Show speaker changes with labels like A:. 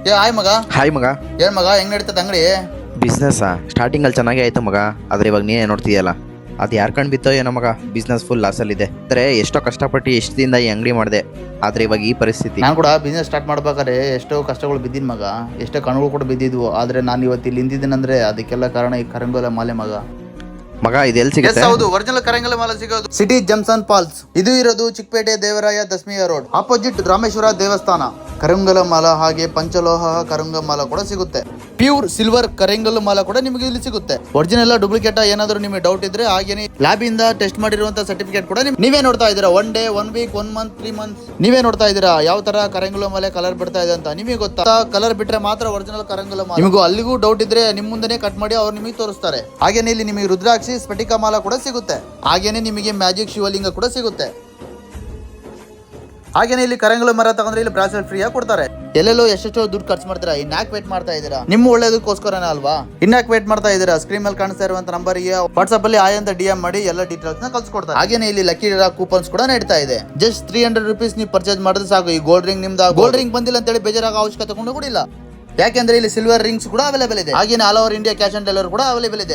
A: ಏ ಹಾಯ್ ಮಗ.
B: ಹಾಯ್ ಮಗ.
A: ಏನ್ ಮಗ ಹೆಂಗ್ ನಡೀತದ ಅಂಗಡಿ?
B: ಬಿಸ್ನೆಸ್ಸಾ ಸ್ಟಾರ್ಟಿಂಗಲ್ಲಿ ಚೆನ್ನಾಗೇ ಆಯ್ತು ಮಗ. ಆದರೆ ಇವಾಗ ನೀನೇ ನೋಡ್ತೀಯಲ್ಲ, ಅದು ಯಾರು ಕಂಡು ಬಿತ್ತೋ ಏನೋ ಮಗ. ಬಿಸ್ನೆಸ್ ಫುಲ್ ಲಾಸಲ್ಲಿದೆ. ಅಂದರೆ ಎಷ್ಟೋ ಕಷ್ಟಪಟ್ಟು ಎಷ್ಟು ದಿನದ ಈ ಅಂಗಡಿ ಮಾಡಿದೆ, ಆದರೆ ಇವಾಗ ಈ ಪರಿಸ್ಥಿತಿ.
A: ನಾನು ಕೂಡ ಬಿಸ್ನೆಸ್ ಸ್ಟಾರ್ಟ್ ಮಾಡ್ಬೇಕಾದ್ರೆ ಎಷ್ಟೋ ಕಷ್ಟಗಳು ಬಿದ್ದಿನ ಮಗ, ಎಷ್ಟೋ ಕಣ್ಣುಗಳು ಕೂಡ ಬಿದ್ದಿದ್ವು. ಆದ್ರೆ ನಾನು ಇವತ್ತು ಇಲ್ಲಿ ನಿಂತಿದ್ದೀನಂದ್ರೆ ಅದಕ್ಕೆಲ್ಲ ಕಾರಣ ಈ ಕರಂಗೋಲ ಮಾಲೆ ಮಗ.
B: ಮಗ ಇದು ಎಲ್ಲಿ ಸಿಗುತ್ತೆ?
A: ಹೌದು, ಒರಿಜಿನಲ್ ಕರಂಗಲ ಮಾಲೆ ಸಿಗೋದು ಸಿಟಿ ಜಂಕ್ಷನ್ ಫಾಲ್ಸ್. ಇದು ಇರೋದು ಚಿಕ್ಕಪೇಟೆ ದೇವರಾಯ ದಸ್ಮಿಯ ರೋಡ್ ಆಪೋಸಿಟ್ ರಾಮೇಶ್ವರ ದೇವಸ್ಥಾನ. ಕರಂಗಲ ಮಾಲ ಹಾಗೆ ಪಂಚಲೋಹ ಕರಂಗ ಮಾಲ ಕೂಡ ಸಿಗುತ್ತೆ. ಪ್ಯೂರ್ ಸಿಲ್ವರ್ ಕರಂಗಲ್ ಮಾಲ ಕೂಡ ನಿಮಗೆ ಇಲ್ಲಿ ಸಿಗುತ್ತೆ. ಒರಿಜಿನಲ್ ಡೂಪ್ಲಿಕೇಟ್ ಏನಾದರೂ ನಿಮಗೆ ಡೌಟ್ ಇದ್ರೆ ಹಾಗೇನೆ ಲ್ಯಾಬ್ ಇಂದ ಟೆಸ್ಟ್ ಮಾಡಿರುವಂತ ಸರ್ಟಿಫಿಕೇಟ್ ಕೂಡ ನೀವೇ ನೋಡ್ತಾ ಇದ್ದೀರಾ. 1 ಡೇ 1 ವೀಕ್ 1 ಮಂತ್ 3 ಮಂತ್ಸ್ ನೀವೇ ನೋಡ್ತಾ ಇದ್ದೀರಾ ಯಾವ ತರ ಕರಂಗಲ ಮಾಲೆ ಕಲರ್ ಬಿಡ್ತಾ ಇದೆ ಅಂತ. ನಿಮಗೆ ಗೊತ್ತಾ? ಕಲರ್ ಬಿಟ್ರೆ ಮಾತ್ರ ಒರಿಜಿನಲ್ ಕರಂಗಲ ಮಾಲೆ. ನಿಮಗೂ ಅಲ್ಲಿಗೂ ಡೌಟ್ ಇದ್ರೆ ನಿಮ್ ಮುಂದೆನೆ ಕಟ್ ಮಾಡಿ ಅವ್ರು ನಿಮಗೆ ತೋರಿಸ್ತಾರೆ. ಹಾಗೇನೆ ಇಲ್ಲಿ ನಿಮಗೆ ರುದ್ರಾಕ್ಷಿ ಸ್ಫಟಿಕ ಮಾಲ ಕೂಡ ಸಿಗುತ್ತೆ. ಹಾಗೇನೆ ನಿಮಗೆ ಮ್ಯಾಜಿಕ್ ಶಿವಲಿಂಗ ಕೂಡ ಸಿಗುತ್ತೆ. ಹಾಗೇನೆ ಇಲ್ಲಿ ಕರಂಗಲ ಮರ ತಗೊಂಡ್ರೆ ಇಲ್ಲಿ ಬ್ರಾಸ್ಲೆಟ್ ಫ್ರೀ ಆಗಿ ಕೊಡ್ತಾರೆ. ಎಲ್ಲೆಲ್ಲೋ ಎಷ್ಟೆಷ್ಟೋ ದುಡ್ಡು ಖರ್ಚು ಮಾಡ್ತೀರಾ, ಇನ್ಯಾಕ್ ವೇಟ್ ಮಾಡ್ತಾ ಇದ್ದೀರಾ? ನಿಮ್ಮ ಒಳ್ಳೇದಕ್ಕೋಸ್ಕರನೇ ಅಲ್ವಾ? ಇನ್ಯಾಕ್ ವೇಟ್ ಮಾಡ್ತಾ ಇದ್ದೀರಾ? ಸ್ಕ್ರೀನ್ ಮೇಲೆ ಕಾಣಿಸ್ತಾ ಇರುವಂತ ನಂಬರ್ಗೆ ವಾಟ್ಸ್ಆಪ್ ಅಲ್ಲಿ ಆಯ್ ಅಂತ DM ಮಾಡಿ ಎಲ್ಲ ಡೀಟೇಲ್ಸ್ ನ ಕಳ್ಸಿಕೊಡ್ತಾರೆ. ಹಾಗೇನೆ ಇಲ್ಲಿ ಲಕ್ಕಿ ಡ್ರಾ ಕೂಪನ್ಸ್ ಕೂಡ ನೀಡ್ತಾ ಇದೆ. ಜಸ್ಟ್ 300 ರೂಪೀಸ್ ನೀವು ಪರ್ಚೇಸ್ ಮಾಡಿದ್ರೆ ಸಾಕು, ಈ ಗೋಲ್ಡ್ ರಿಂಗ್ ನಿಮ್ದು ಗೋಲ್ಡ್ ರಿಂಗ್ ಬಂದಿಲ್ಲ ಅಂತ ಹೇಳಿ ಬೇಜಾರಾಗೋ ಅವಶ್ಯಕತೆ ಕೂಡ ಇಲ್ಲ. ಯಾಕೆಂದ್ರೆ ಇಲ್ಲಿ ಸಿಲ್ವರ್ ರಿಂಗ್ಸ್ ಕೂಡ ಅವೈಲೇಬಲ್ ಇದೆ. ಹಾಗೇನೆ all over India cash on delivery ಕೂಡ ಅವೈಲೇಬಲ್ ಇದೆ.